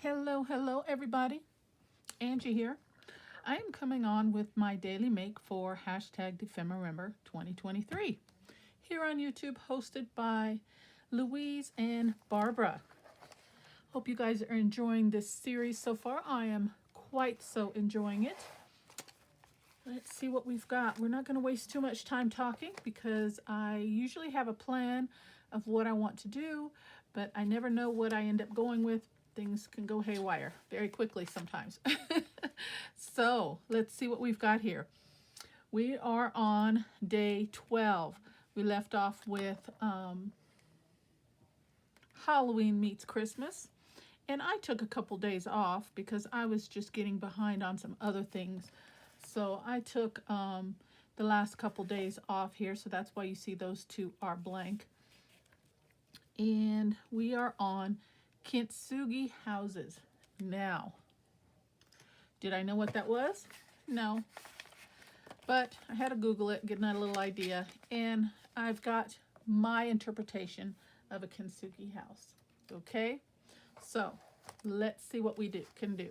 Hello everybody. Angie here. I am coming on with my daily make for hashtag Defemember 2023 here on YouTube, hosted by Louise and Barbara. Hope you guys are enjoying this series so far. I am quite so enjoying it. Let's see what we've got. We're not going to waste too much time talking because I usually have a plan of what I want to do, but I never know what I end up going with. Things can go haywire very quickly sometimes. So let's see what we've got here. We are on day 12. We left off with Halloween meets Christmas. And I took a couple days off because I was just getting behind on some other things. So I took the last couple days off here. So that's why you see those two are blank. And we are on Kintsugi houses. Now, did I know what that was? No. But I had to Google it, get a little idea. And I've got my interpretation of a Kintsugi house. Okay? So, let's see what we can do.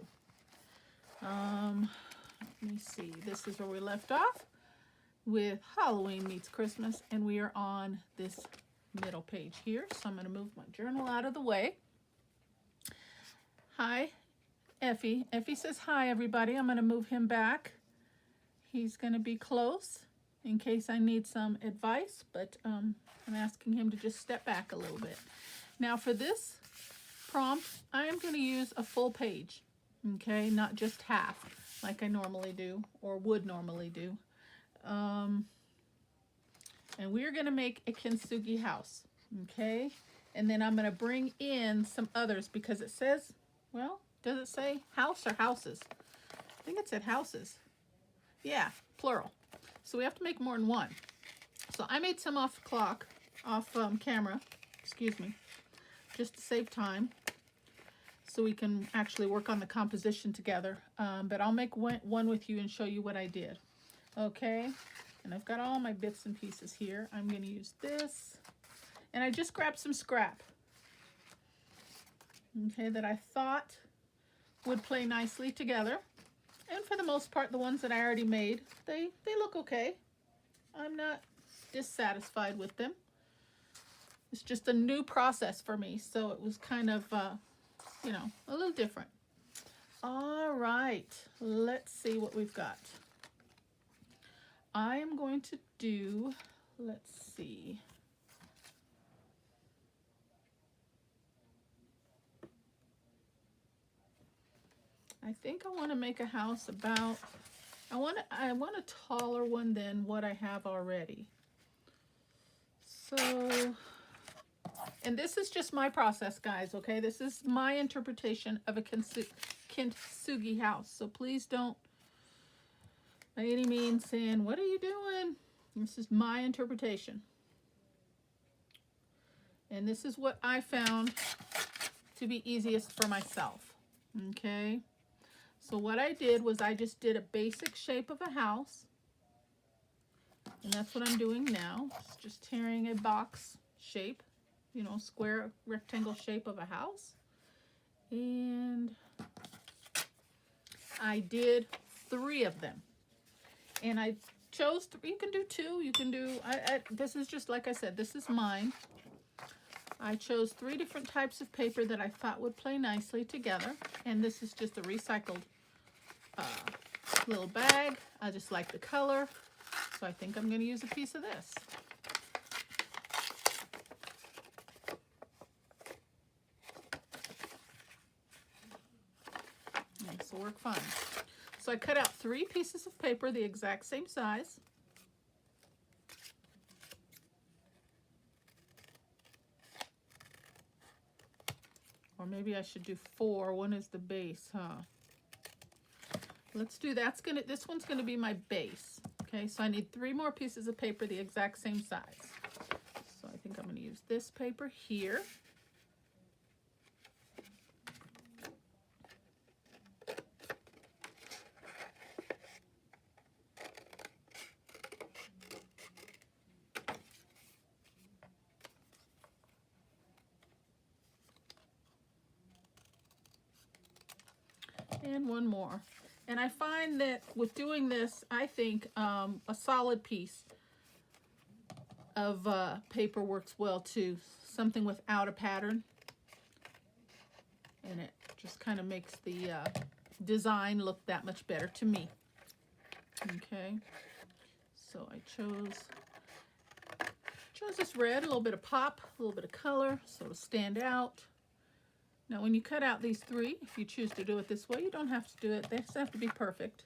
Let me see. This is where we left off with Halloween meets Christmas. And we are on this middle page here. So I'm going to move my journal out of the way. Hi, Effie. Effie says hi, everybody. I'm going to move him back. He's going to be close in case I need some advice, but I'm asking him to just step back a little bit. Now for this prompt, I am going to use a full page, okay, not just half like I normally do or would normally do. And we're going to make a Kintsugi house, okay? And then I'm going to bring in some others because it says, well, does it say house or houses? I think it said houses. Yeah, plural. So we have to make more than one. So I made some off camera, excuse me, just to save time so we can actually work on the composition together. But I'll make one with you and show you what I did. Okay, and I've got all my bits and pieces here. I'm going to use this. And I just grabbed some scrap, okay, that I thought would play nicely together. And for the most part, the ones that I already made, they look okay. I'm not dissatisfied with them. It's just a new process for me, so it was kind of, you know, a little different. All right, let's see what we've got. I am going to do, let's see. I think I want to make a house about, I want a taller one than what I have already. So, and this is just my process, guys, okay? This is my interpretation of a Kintsugi house. So please don't, by any means, saying, what are you doing? This is my interpretation. And this is what I found to be easiest for myself, okay? So what I did was I just did a basic shape of a house. And that's what I'm doing now. Just tearing a box shape, you know, square rectangle shape of a house. And I did 3 of them. And I chose 3. You can do 2. You can do, this is just, like I said, this is mine. I chose 3 different types of paper that I thought would play nicely together. And this is just a recycled little bag. I just like the color, so I think I'm going to use a piece of this. This will work fine. So I cut out 3 pieces of paper the exact same size. Or maybe I should do 4. One is the base, huh? Let's do that. This one's gonna be my base. Okay, so I need 3 more pieces of paper the exact same size. So I think I'm gonna use this paper here. And one more. And I find that with doing this, I think a solid piece of paper works well too. Something without a pattern. And it just kind of makes the design look that much better to me. Okay. So I chose this red, a little bit of pop, a little bit of color, so it'll stand out. Now when you cut out these three, if you choose to do it this way, you don't have to do it. They have to be perfect.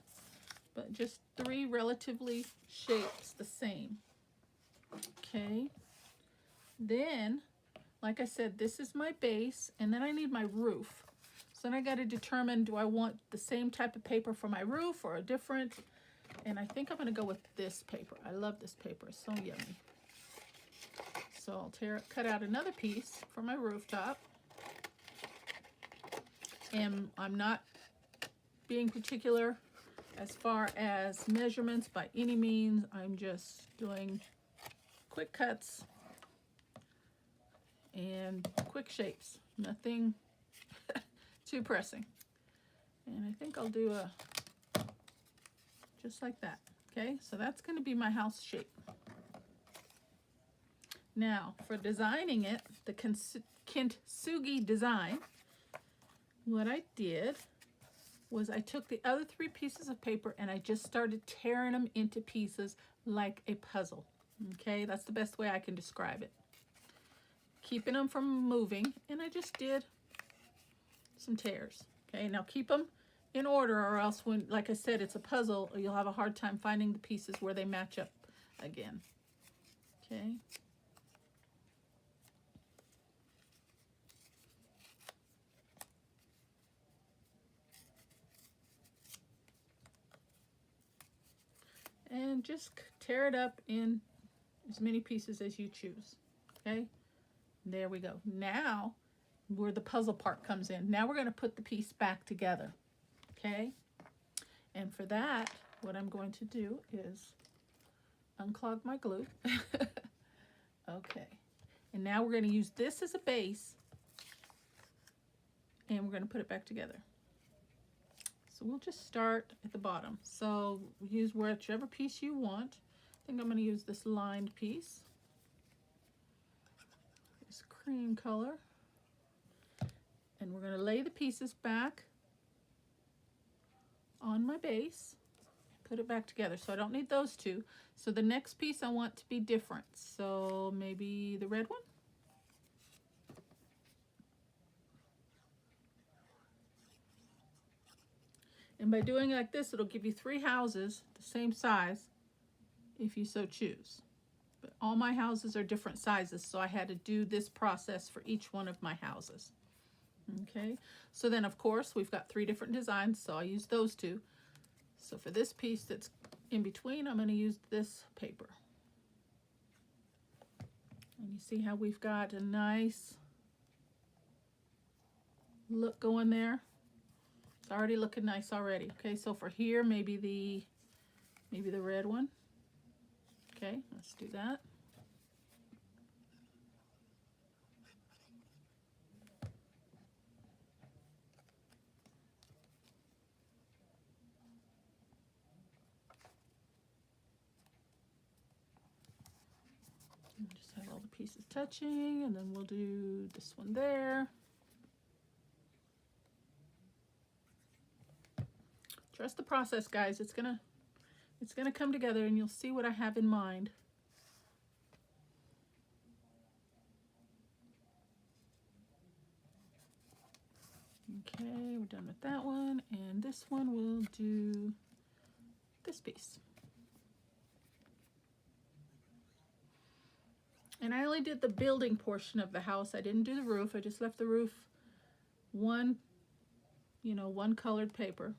But just three relatively shapes the same. Okay. Then, like I said, this is my base, and then I need my roof. So then I got to determine, do I want the same type of paper for my roof or a different? And I think I'm going to go with this paper. I love this paper. It's so yummy. So I'll cut out another piece for my rooftop. And I'm not being particular as far as measurements by any means. I'm just doing quick cuts and quick shapes. Nothing too pressing. And I think I'll do just like that. Okay, so that's going to be my house shape. Now, for designing it, the Kintsugi design, what I did was I took the other three pieces of paper and I just started tearing them into pieces like a puzzle. Okay, that's the best way I can describe it. Keeping them from moving, and I just did some tears. Okay, now keep them in order, or else when, like I said, it's a puzzle, you'll have a hard time finding the pieces where they match up again. Okay. And just tear it up in as many pieces as you choose. Okay, there we go. Now, where the puzzle part comes in, now we're going to put the piece back together. Okay, and for that, what I'm going to do is unclog my glue. Okay, and now we're going to use this as a base, and we're going to put it back together. So we'll just start at the bottom. So use whichever piece you want. I think I'm going to use this lined piece. This cream color. And we're going to lay the pieces back on my base. Put it back together. So I don't need those two. So the next piece I want to be different. So maybe the red one. And by doing it like this, it'll give you three houses the same size if you so choose. But all my houses are different sizes, so I had to do this process for each one of my houses. Okay, so then of course we've got three different designs, so I use those two. So for this piece that's in between, I'm going to use this paper. And you see how we've got a nice look going there? It's already looking nice already. Okay, so for here, maybe the red one. Okay, let's do that. Just have all the pieces touching, and then we'll do this one there. Trust the process, guys. It's gonna come together, and you'll see what I have in mind. Okay, we're done with that one, and this one we'll do this piece. And I only did the building portion of the house. I didn't do the roof. I just left the roof one colored paper.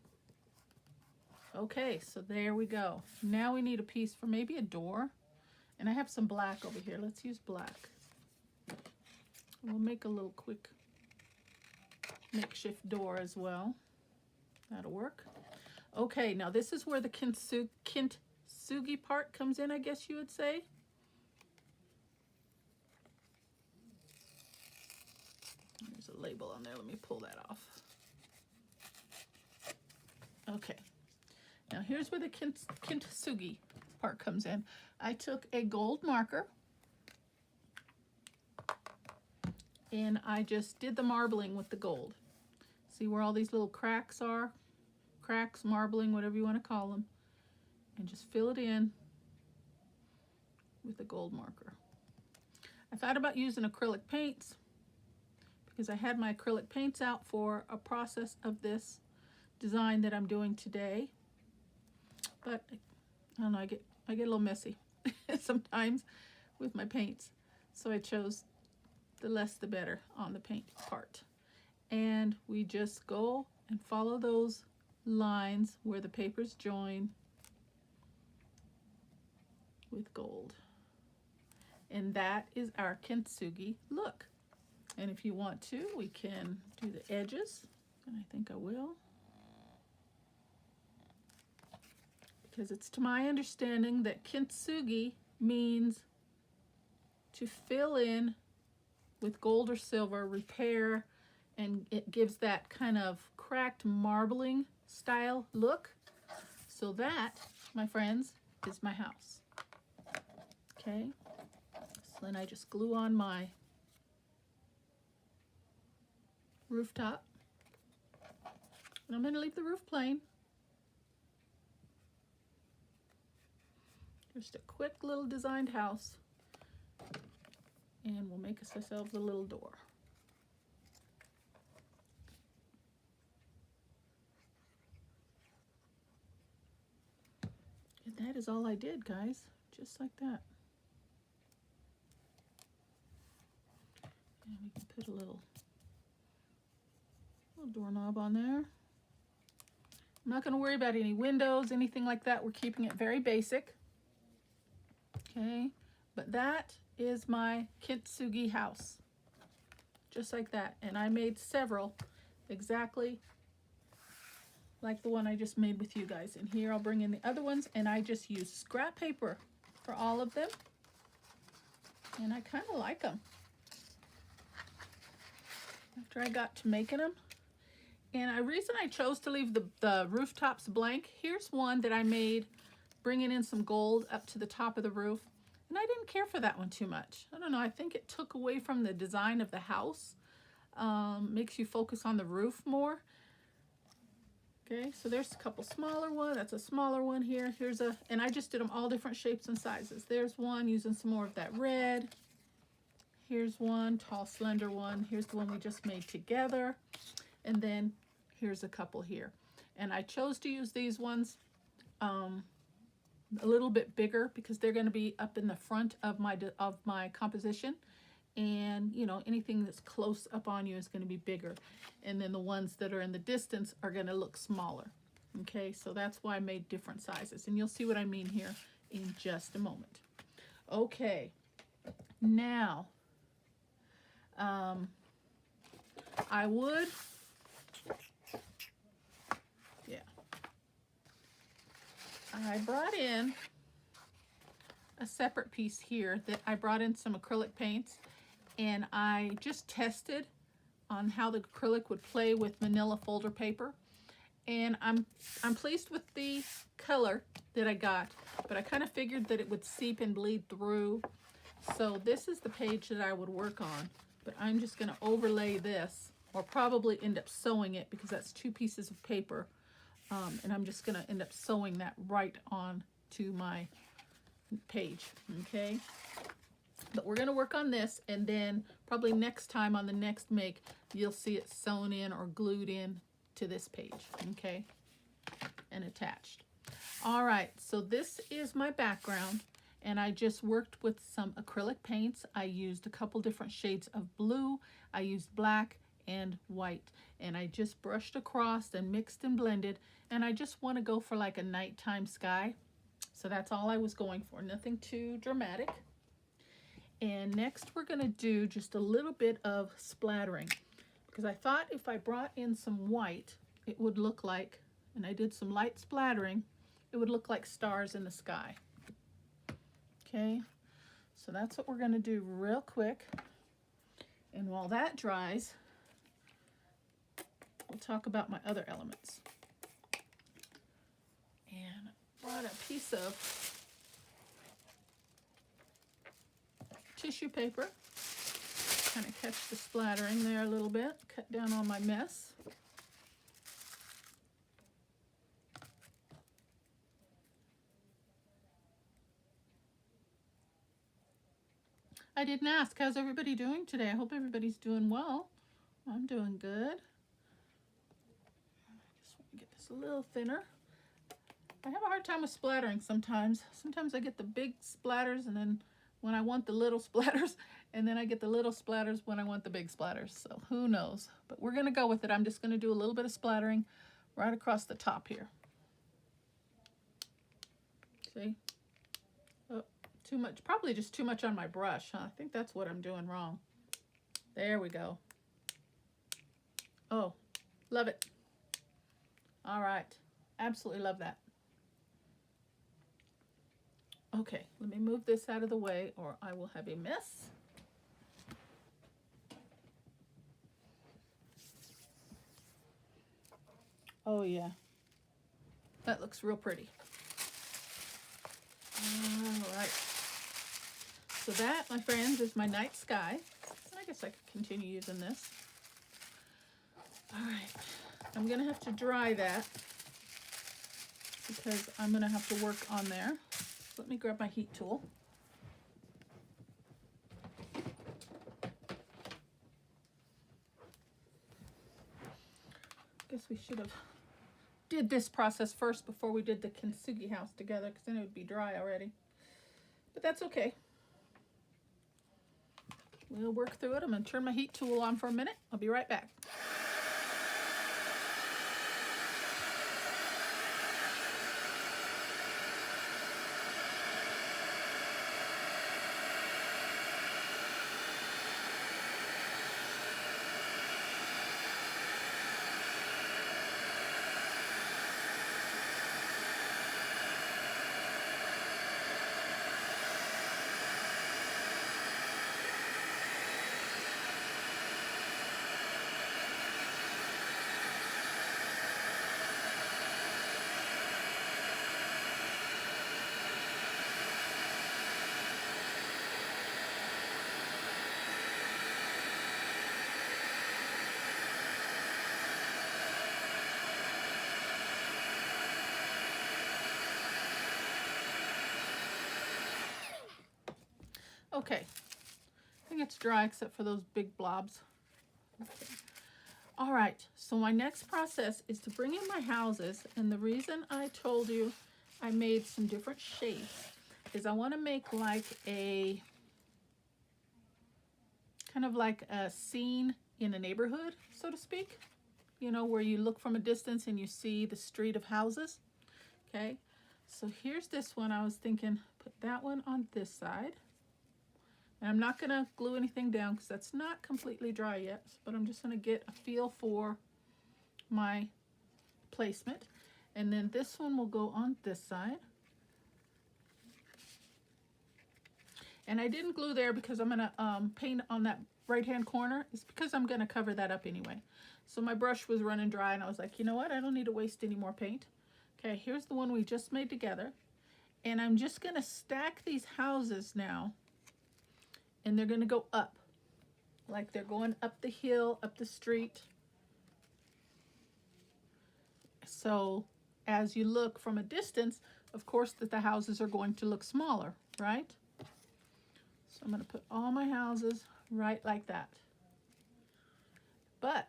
Okay, so there we go. Now we need a piece for maybe a door. And I have some black over here. Let's use black. We'll make a little quick makeshift door as well. That'll work. Okay, now this is where the kintsugi part comes in, I guess you would say. There's a label on there. Let me pull that off. Okay, now here's where the kintsugi part comes in. I took a gold marker and I just did the marbling with the gold. See where all these little cracks are? Cracks, marbling, whatever you want to call them. And just fill it in with the gold marker. I thought about using acrylic paints because I had my acrylic paints out for a process of this design that I'm doing today. But I don't know, I get a little messy sometimes with my paints. So I chose the less the better on the paint part. And we just go and follow those lines where the papers join with gold. And that is our kintsugi look. And if you want to, we can do the edges, and I think I will. Because it's to my understanding that kintsugi means to fill in with gold or silver, repair, and it gives that kind of cracked marbling style look. So that, my friends, is my house. Okay, so then I just glue on my rooftop. And I'm going to leave the roof plain. Just a quick little designed house. And we'll make ourselves a little door. And that is all I did, guys. Just like that. And we can put a little doorknob on there. I'm not going to worry about any windows, anything like that. We're keeping it very basic. Okay, but that is my kintsugi house. Just like that. And I made several exactly like the one I just made with you guys. And here I'll bring in the other ones, and I just used scrap paper for all of them. And I kind of like them. After I got to making them. And the reason I chose to leave the rooftops blank, here's one that I made bringing in some gold up to the top of the roof. And I didn't care for that one too much. I don't know, I think it took away from the design of the house. Makes you focus on the roof more. Okay, so there's a couple smaller ones. That's a smaller one here. And I just did them all different shapes and sizes. There's one using some more of that red. Here's one, tall, slender one. Here's the one we just made together. And then here's a couple here. And I chose to use these ones a little bit bigger because they're going to be up in the front of my composition. And, you know, anything that's close up on you is going to be bigger. And then the ones that are in the distance are going to look smaller. Okay, so that's why I made different sizes. And you'll see what I mean here in just a moment. Okay, now, I would... I brought in a separate piece here that I brought in some acrylic paints, and I just tested on how the acrylic would play with manila folder paper. And I'm pleased with the color that I got, but I kind of figured that it would seep and bleed through. So this is the page that I would work on, but I'm just going to overlay this, or probably end up sewing it because that's 2 pieces of paper. And I'm just going to end up sewing that right on to my page, okay? But we're going to work on this, and then probably next time on the next make, you'll see it sewn in or glued in to this page, okay? And attached. All right, so this is my background, and I just worked with some acrylic paints. I used a couple different shades of blue. I used black and white, and I just brushed across and mixed and blended, and I just want to go for like a nighttime sky. So that's all I was going for, nothing too dramatic. And next we're going to do just a little bit of splattering, because I thought if I brought in some white, it would look like, and I did some light splattering, it would look like stars in the sky. Okay, so that's what we're going to do real quick. And while that dries, we'll talk about my other elements. brought a piece of tissue paper, kind of catch the splattering there a little bit, cut down on my mess. I didn't ask, how's everybody doing today? I hope everybody's doing well. I'm doing good. Just want to get this a little thinner. I have a hard time with splattering sometimes. Sometimes I get the big splatters and then when I want the little splatters, and then I get the little splatters when I want the big splatters. So who knows? But we're gonna go with it. I'm just gonna do a little bit of splattering right across the top here. See? Oh, too much, probably just too much on my brush, huh? I think that's what I'm doing wrong. There we go. Oh, love it. All right, absolutely love that. Okay, let me move this out of the way or I will have a mess. Oh yeah, that looks real pretty. All right, so that, my friends, is my night sky. I guess I could continue using this. All right, I'm gonna have to dry that because I'm gonna have to work on there. Let me grab my heat tool. Guess we should have did this process first before we did the kintsugi house together, because then it would be dry already. But that's okay. We'll work through it. I'm going to turn my heat tool on for a minute. I'll be right back. Okay, I think it's dry except for those big blobs. Okay. All right, so my next process is to bring in my houses, and the reason I told you I made some different shapes is I want to make like a kind of like a scene in a neighborhood, so to speak, you know, where you look from a distance and you see the street of houses. Okay, so here's this one. I was thinking put that one on this side. And I'm not going to glue anything down because that's not completely dry yet, but I'm just going to get a feel for my placement. And then this one will go on this side. And I didn't glue there because I'm going to paint on that right-hand corner. It's because I'm going to cover that up anyway. So my brush was running dry and I was like, you know what? I don't need to waste any more paint. Okay, here's the one we just made together. And I'm just going to stack these houses now. And they're going to go up, like they're going up the hill, up the street. So as you look from a distance, of course that the houses are going to look smaller, right? So I'm going to put all my houses right like that. But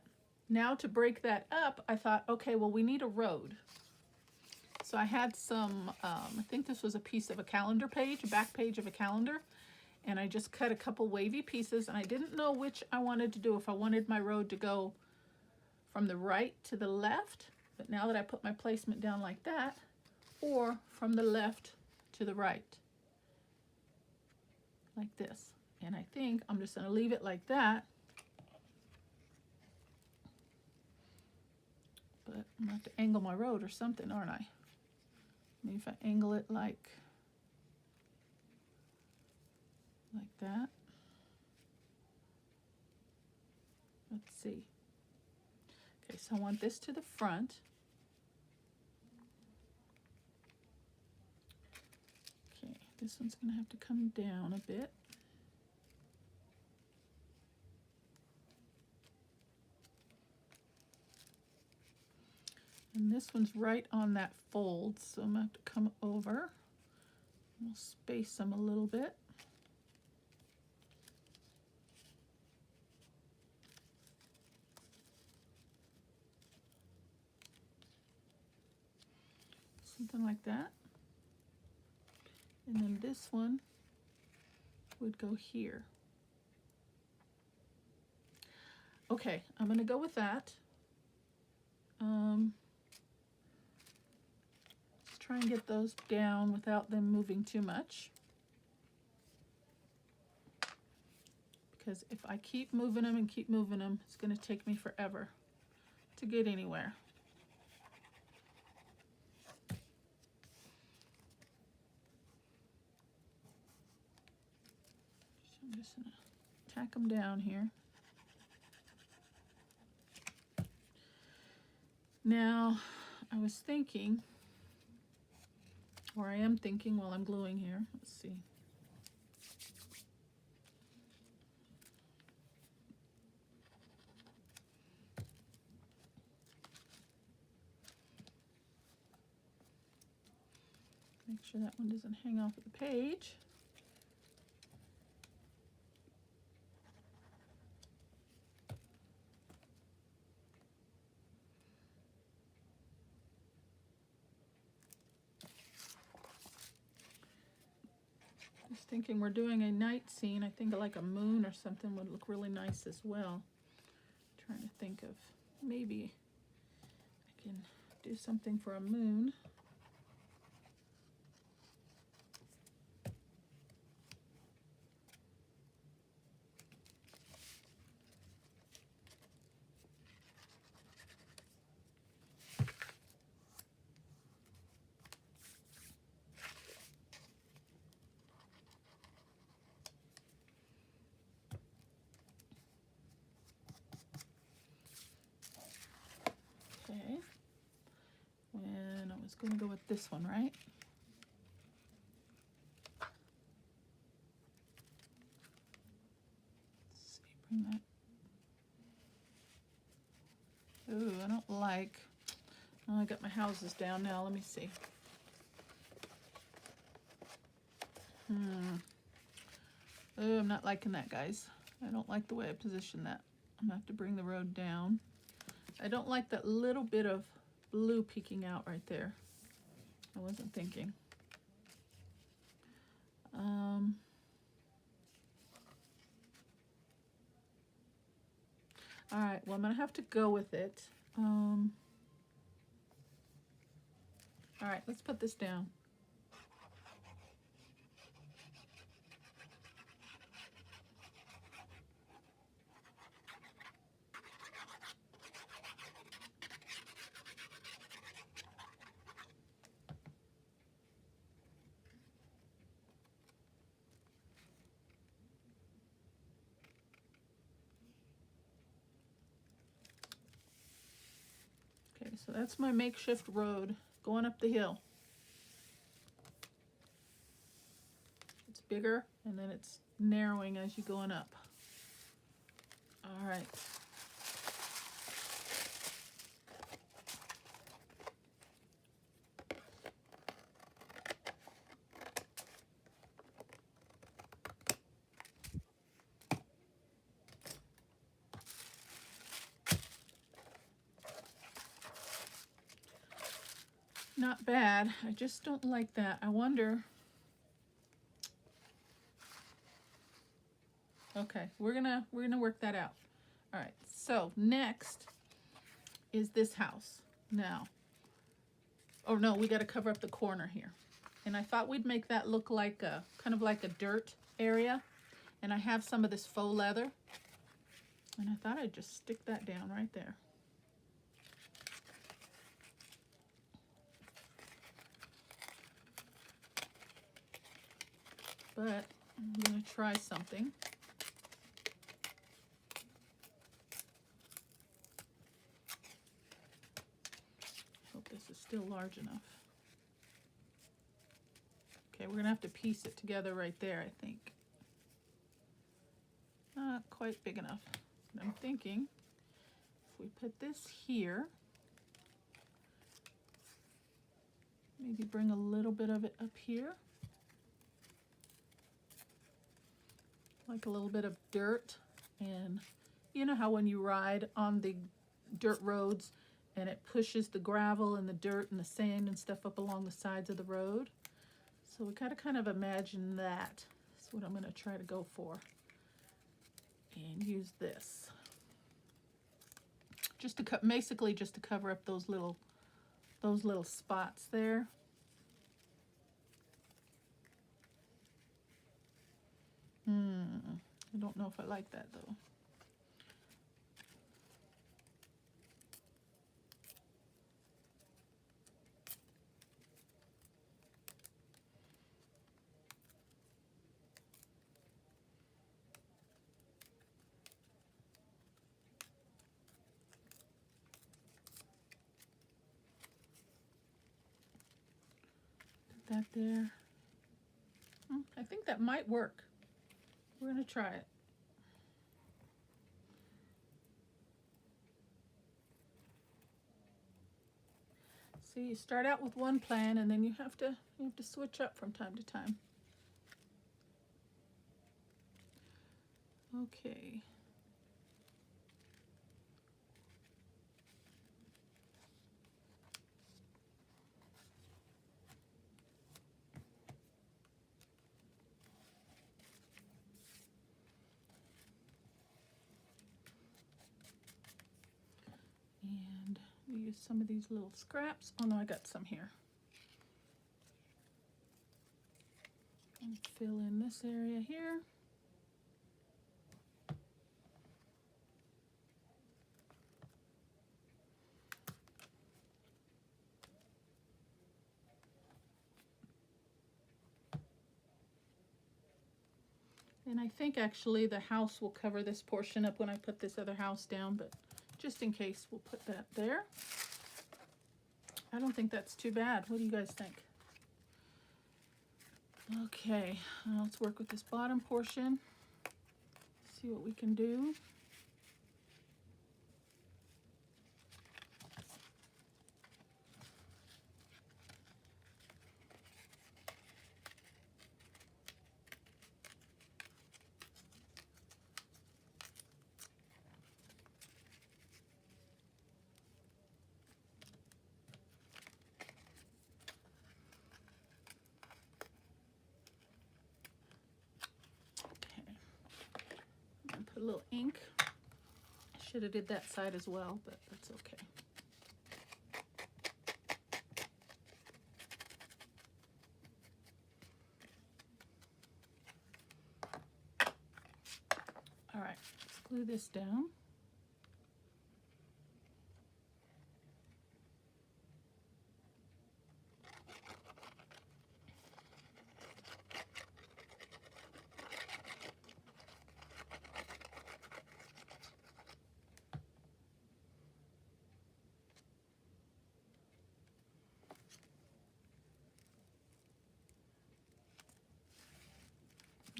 now to break that up, I thought, okay, well, we need a road. So I had some, I think this was a piece of a calendar page, a back page of a calendar. And I just cut a couple wavy pieces, and I didn't know which I wanted to do, if I wanted my road to go from the right to the left, but now that I put my placement down like that, or from the left to the right, like this. And I think I'm just going to leave it like that. But I'm going to have to angle my road or something, aren't I? Maybe if I angle it like that. Let's see. Okay, so I want this to the front. This one's going to have to come down a bit. And this one's right on that fold, so I'm going to have to come over. We'll space them a little bit. Something like that. And then this one would go here. Okay, I'm going to go with that. Let's try and get those down without them moving too much. Because if I keep moving them and keep moving them, it's going to take me forever to get anywhere. So I'm just going to tack them down here. Now, I was thinking, or I am thinking while I'm gluing here, let's see. Make sure that one doesn't hang off of the page. Just thinking we're doing a night scene. I think like a moon or something would look really nice as well. Trying to think of maybe I can do something for a moon. Okay, and I was going to go with this one, right? Let's see, bring that. Ooh, I don't like. Oh, I got my houses down now. Let me see. Oh, I'm not liking that, guys. I don't like the way I position that. I'm gonna have to bring the road down. I don't like that little bit of blue peeking out right there. I wasn't thinking. All right, well, I'm gonna have to go with it. All right, let's put this down. Okay, so that's my makeshift road going up the hill. It's bigger and then it's narrowing as you're going up. All right. Not bad. I just don't like that. I wonder. Okay, we're gonna work that out. All right. So next is this house. Now. Oh no, we got to cover up the corner here. And I thought we'd make that look like a kind of like a dirt area. And I have some of this faux leather. And I thought I'd just stick that down right there. But I'm going to try something. Hope this is still large enough. Okay, we're gonna have to piece it together right there, I think. Not quite big enough. But I'm thinking if we put this here, maybe bring a little bit of it up here. Like a little bit of dirt. And you know how when you ride on the dirt roads and it pushes the gravel and the dirt and the sand and stuff up along the sides of the road? So we gotta kind of imagine that. That's what I'm gonna try to go for. And use this. Just to basically just to cover up those little spots there. I don't know if I like that though. Put that there. I think that might work. We're gonna try it. See, you start out with one plan and then you have to switch up from time to time. Okay. And we use some of these little scraps. Oh no, I got some here. And fill in this area here. And I think actually the house will cover this portion up when I put this other house down, but just in case, we'll put that there. I don't think that's too bad. What do you guys think? Okay, let's work with this bottom portion. See what we can do. A little ink. Should have did that side as well, but that's okay. All right, let's glue this down.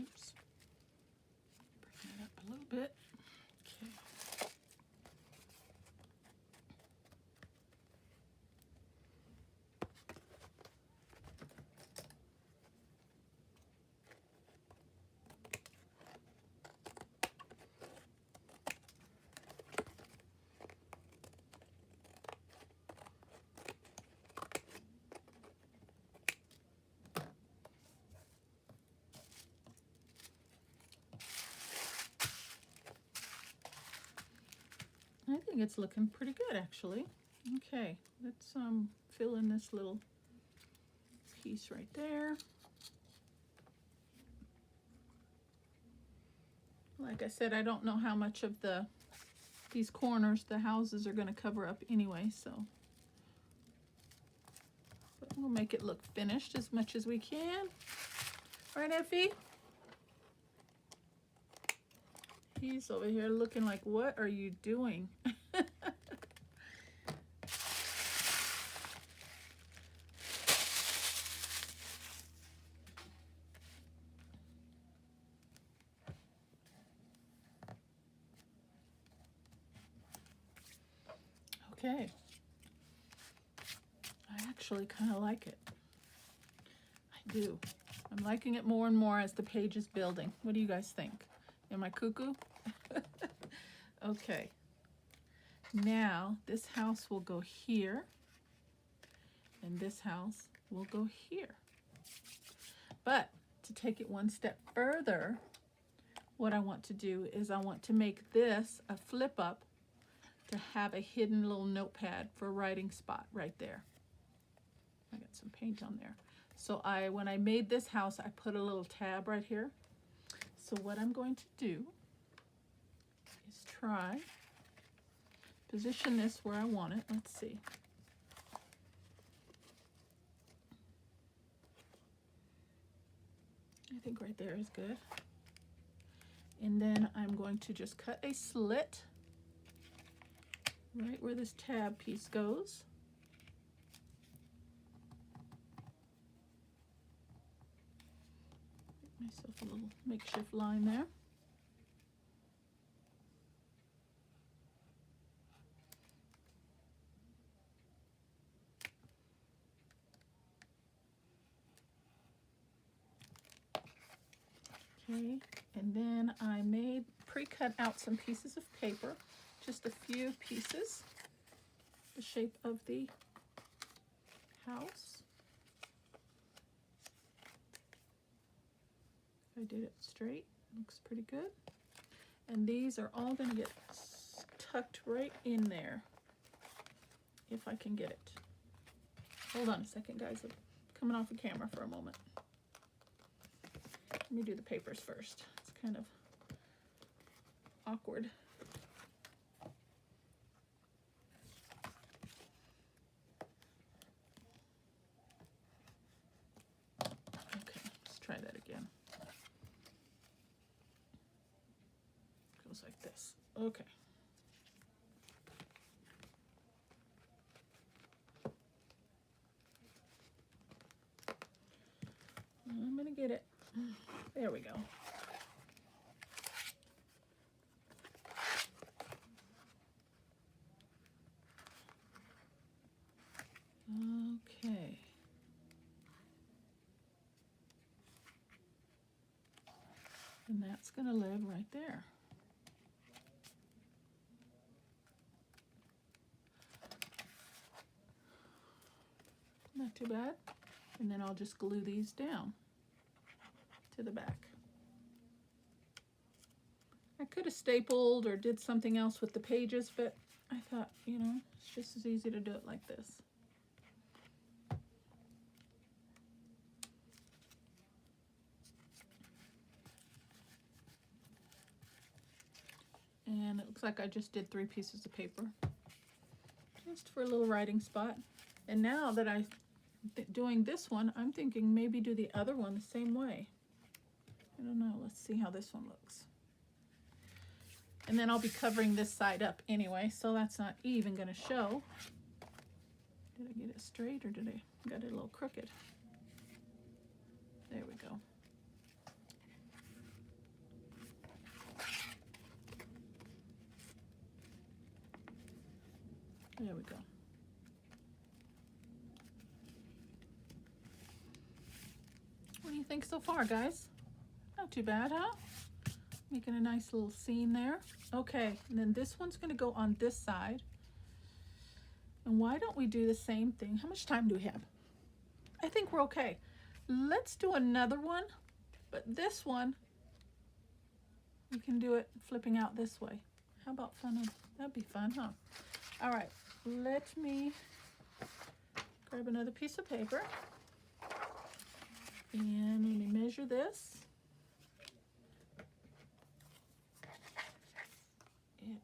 Oops. Bring that up a little bit. Okay. I think it's looking pretty good actually. Okay, let's fill in this little piece right there. Like I said, I don't know how much of these corners the houses are going to cover up anyway, so but we'll make it look finished as much as we can. Right, Effie? He's over here looking like, what are you doing? Okay. I actually kind of like it. I do. I'm liking it more and more as the page is building. What do you guys think? Am I cuckoo? Okay. Now this house will go here, and this house will go here. But to take it one step further, what I want to do is I want to make this a flip up to have a hidden little notepad for a writing spot right there. I got some paint on there. So when I made this house, I put a little tab right here. So what I'm going to do is try, position this where I want it. Let's see. I think right there is good. And then I'm going to just cut a slit right where this tab piece goes. Make myself a little makeshift line there. Okay, and then I pre-cut out some pieces of paper, just a few pieces, the shape of the house. I did it straight, looks pretty good. And these are all going to get tucked right in there, if I can get it. Hold on a second, guys. I'm coming off the camera for a moment. Let me do the papers first. It's kind of awkward. Okay, let's try that again. Goes like this. Okay. I'm gonna get it. There we go. Okay. And that's going to live right there. Not too bad. And then I'll just glue these down to the back. I could have stapled or did something else with the pages, but I thought, you know, it's just as easy to do it like this. And it looks like I just did 3 pieces of paper, just for a little writing spot. And now that I'm doing this one, I'm thinking maybe do the other one the same way. I don't know. Let's see how this one looks. And then I'll be covering this side up anyway, so that's not even going to show. Did I get it straight or did I got it a little crooked? There we go. There we go. What do you think so far, guys? Not too bad, huh? Making a nice little scene there. Okay, and then this one's going to go on this side. And why don't we do the same thing? How much time do we have? I think we're okay. Let's do another one, but this one, we can do it flipping out this way. How about fun? That'd be fun, huh? All right, let me grab another piece of paper. And let me measure this.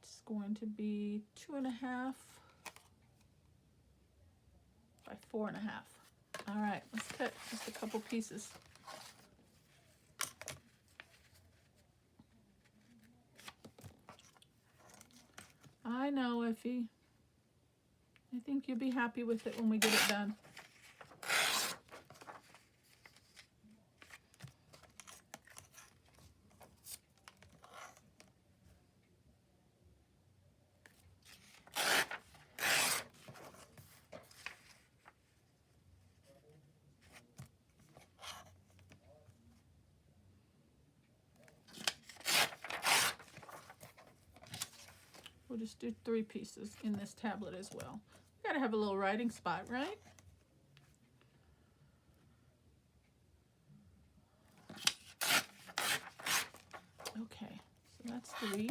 It's going to be 2.5 by 4.5. All right, let's cut just a couple pieces. I know, Effie. I think you'll be happy with it when we get it done. We'll just do 3 pieces in this tablet as well. We gotta have a little writing spot, right? Okay, so that's 3.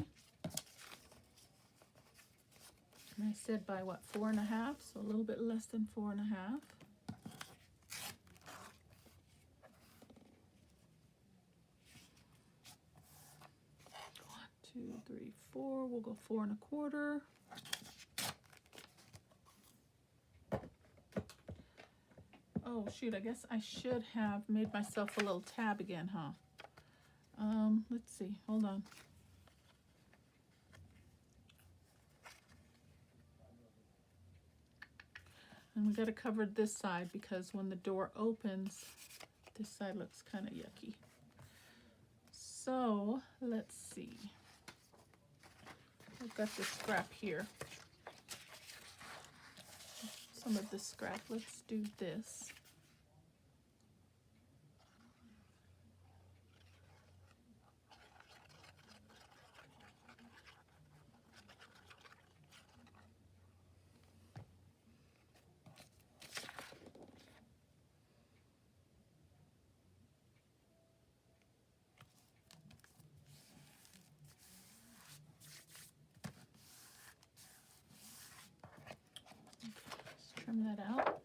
And I said by what, 4.5, so a little bit less than 4.5. 2, 3, 4. We'll go 4.25. Oh shoot, I guess I should have made myself a little tab again, huh? Let's see, hold on. And we got to cover this side because when the door opens, this side looks kind of yucky. So let's see. I've got this scrap here. Some of this scrap. Let's do this. Trim that out.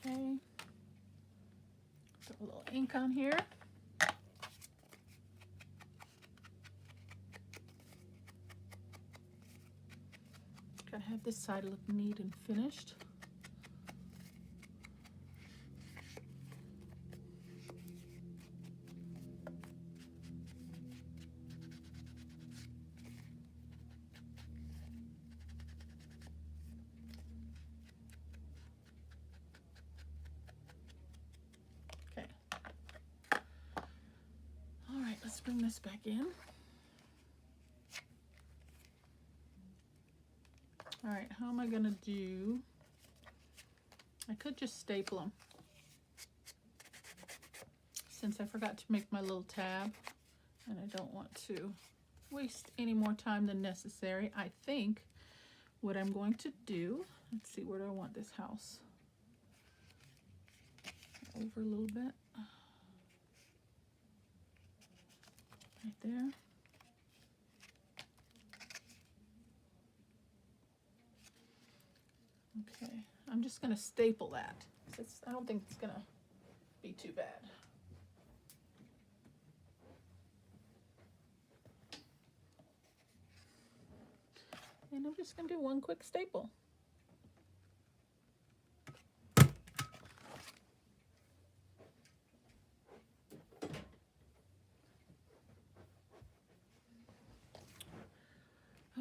Okay. Put a little ink on here. Gotta have this side look neat and finished. Okay. All right, let's bring this back in. All right, how am I gonna do? I could just staple them since I forgot to make my little tab and I don't want to waste any more time than necessary. I think what I'm going to do, let's see, where do I want this house? Over a little bit. Right there. Okay, I'm just gonna staple that. I don't think it's gonna be too bad. And I'm just gonna do one quick staple.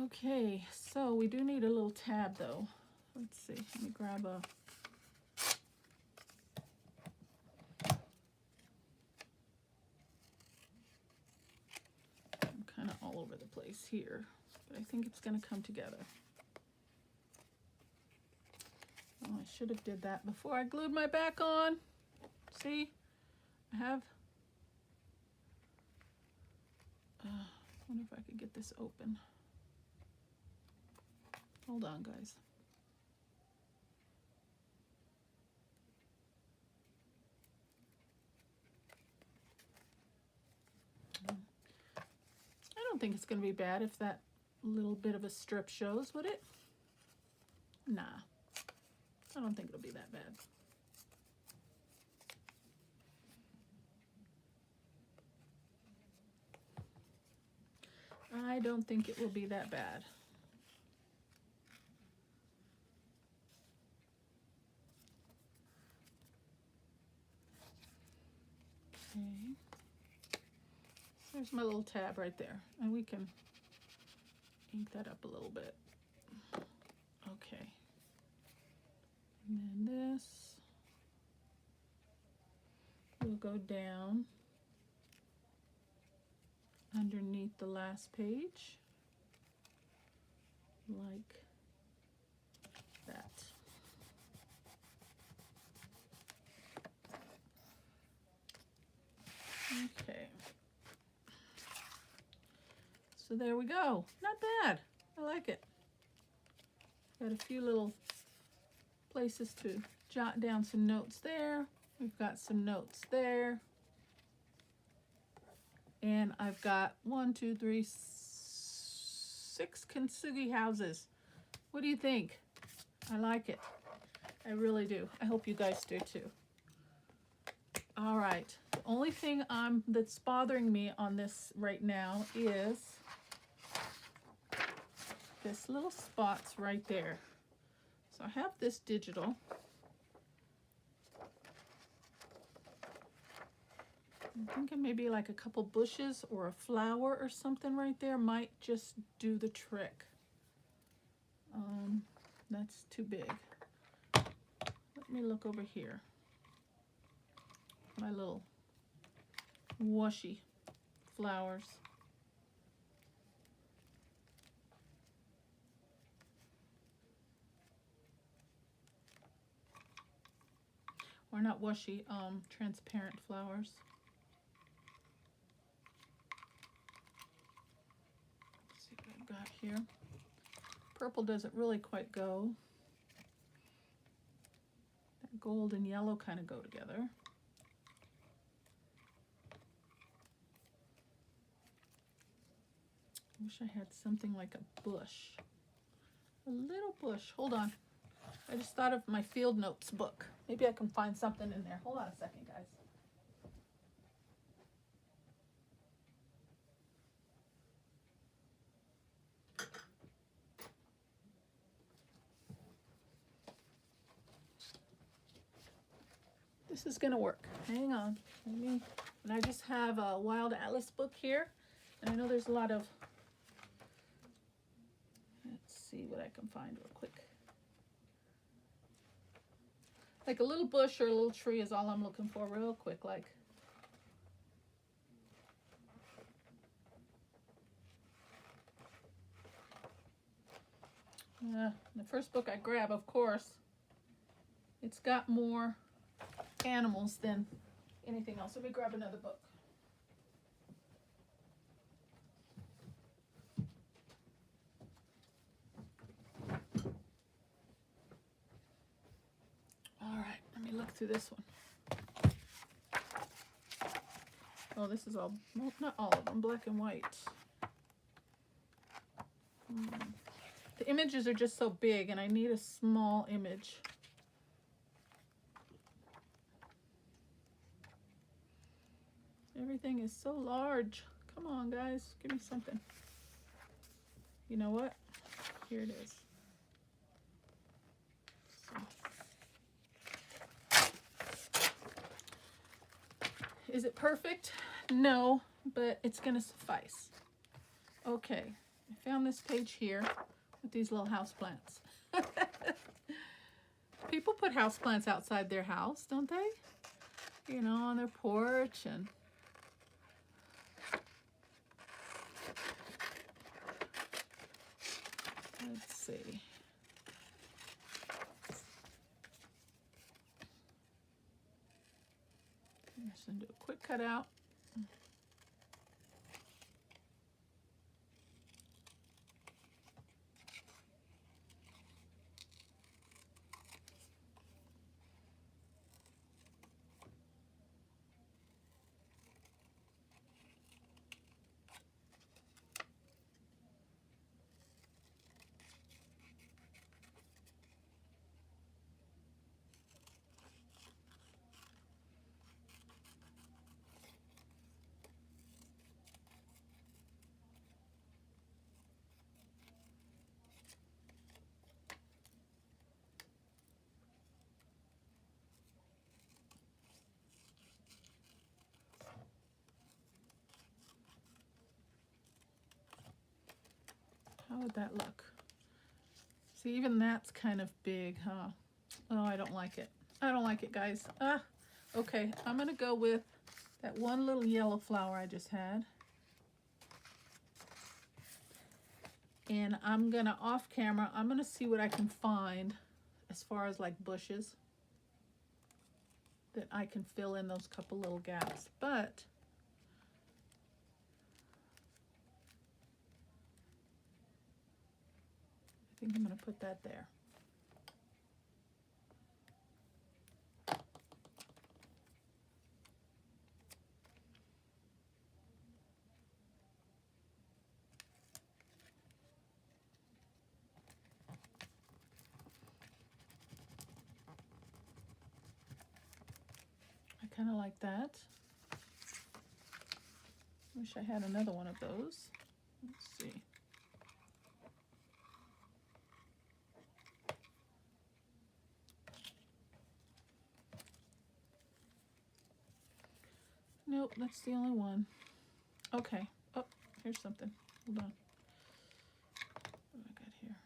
Okay, so we do need a little tab though. Let's see, let me grab a I'm kind of all over the place here, but I think it's going to come together. Oh, I should have did that before I glued my back on. See, I have, wonder if I could get this open. Hold on, guys. I don't think it's going to be bad if that little bit of a strip shows, would it? Nah, I don't think it'll be that bad. I don't think it will be that bad. There's my little tab right there, and we can ink that up a little bit. Okay. And then this will go down underneath the last page, like that. Okay. So there we go. Not bad. I like it. Got a few little places to jot down some notes there. We've got some notes there. And I've got 6 kintsugi houses. What do you think? I like it. I really do. I hope you guys do too. All right. The only thing that's bothering me on this right now is this little spots right there. So I have this digital. I'm thinking maybe like a couple bushes or a flower or something right there might just do the trick. That's too big. Let me look over here. My little washi flowers. Or not washi, transparent flowers. Let's see what I've got here. Purple doesn't really quite go. That gold and yellow kind of go together. I wish I had something like a bush. A little bush. Hold on. I just thought of my field notes book. Maybe I can find something in there. Hold on a second, guys. This is gonna work. Hang on. And I just have a Wild Atlas book here. And I know there's a lot of, let's see what I can find real quick. Like a little bush or a little tree is all I'm looking for real quick, like. The first book I grab, of course, it's got more animals than anything else. Let me grab another book. All right, let me look through this one. Oh, this is all, well, not all of them, black and white. The images are just so big and I need a small image. Everything is so large. Come on, guys, give me something. You know what? Here it is. Is it perfect? No, but it's gonna suffice. Okay, I found this page here with these little houseplants. People put houseplants outside their house, don't they? You know, on their porch and let's see. I'm just gonna do a quick cutout. would that look? See, even that's kind of big, huh? Oh, I don't like it. I don't like it, guys. Okay, I'm gonna go with that one little yellow flower I just had. And I'm gonna, off camera, I'm gonna see what I can find as far as like bushes that I can fill in those couple little gaps. But I think I'm gonna put that there. I kind of like that. Wish I had another one of those. Let's see. Nope, that's the only one. Okay. Oh, here's something. Hold on. What do I got here?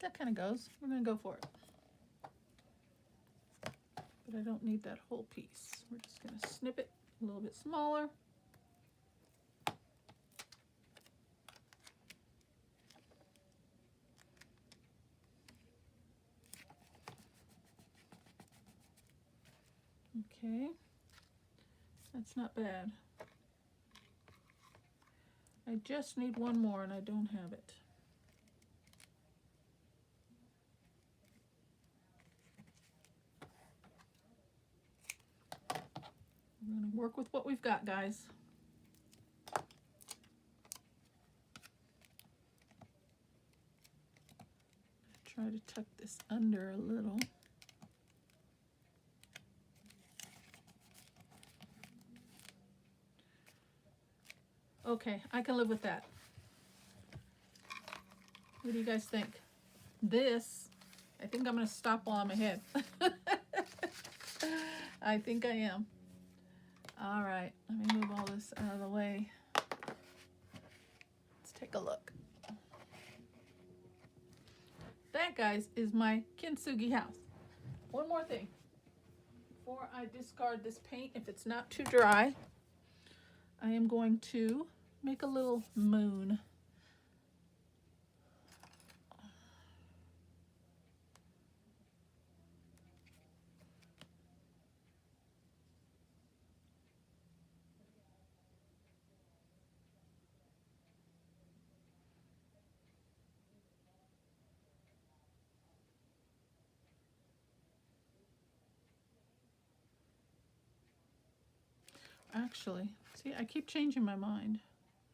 That kind of goes. We're going to go for it. But I don't need that whole piece. We're just going to snip it a little bit smaller. Okay. That's not bad. I just need one more and I don't have it. We're going to work with what we've got, guys. Try to tuck this under a little. Okay, I can live with that. What do you guys think? This, I think I'm going to stop while I'm ahead. I think I am. All right, let me move all this out of the way. Let's take a look. That, guys, is my kintsugi house. One more thing. Before I discard this paint, if it's not too dry, I am going to make a little moon. Actually, see, I keep changing my mind.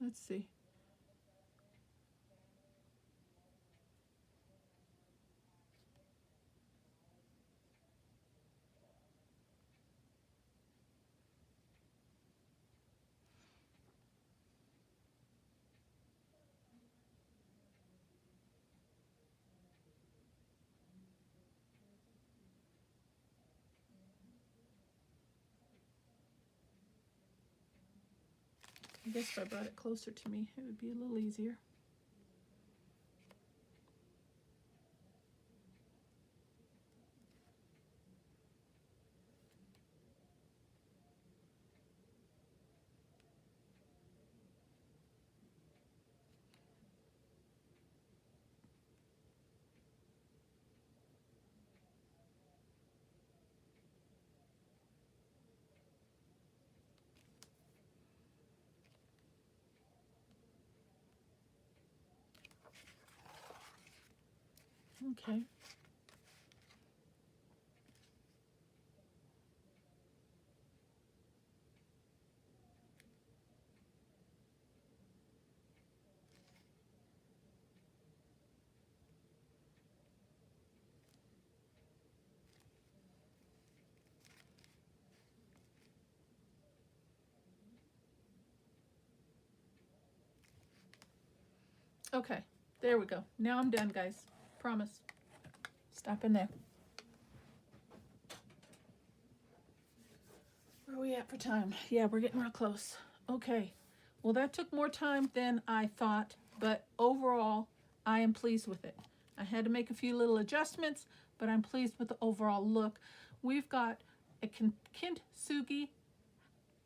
Let's see. I guess if I brought it closer to me, it would be a little easier. Okay. Okay, There we go. Now I'm done, guys. Promise. Stop in there. Where are we at for time? Yeah, we're getting real close. Okay. Well, that took more time than I thought, but overall, I am pleased with it. I had to make a few little adjustments, but I'm pleased with the overall look. We've got a Kintsugi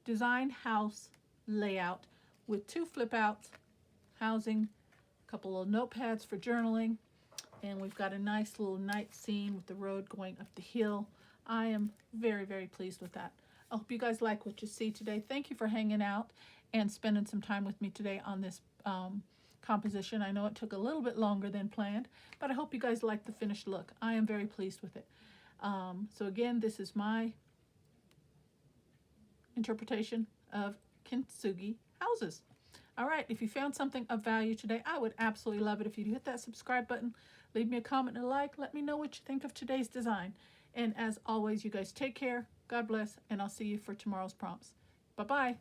design house layout with 2 flip outs, housing, a couple of notepads for journaling, and we've got a nice little night scene with the road going up the hill. I am very, very pleased with that. I hope you guys like what you see today. Thank you for hanging out and spending some time with me today on this composition. I know it took a little bit longer than planned, but I hope you guys like the finished look. I am very pleased with it. So again, this is my interpretation of Kintsugi houses. All right, if you found something of value today, I would absolutely love it if you'd hit that subscribe button, leave me a comment and a like, let me know what you think of today's design. And as always, you guys take care, God bless, and I'll see you for tomorrow's prompts. Bye-bye.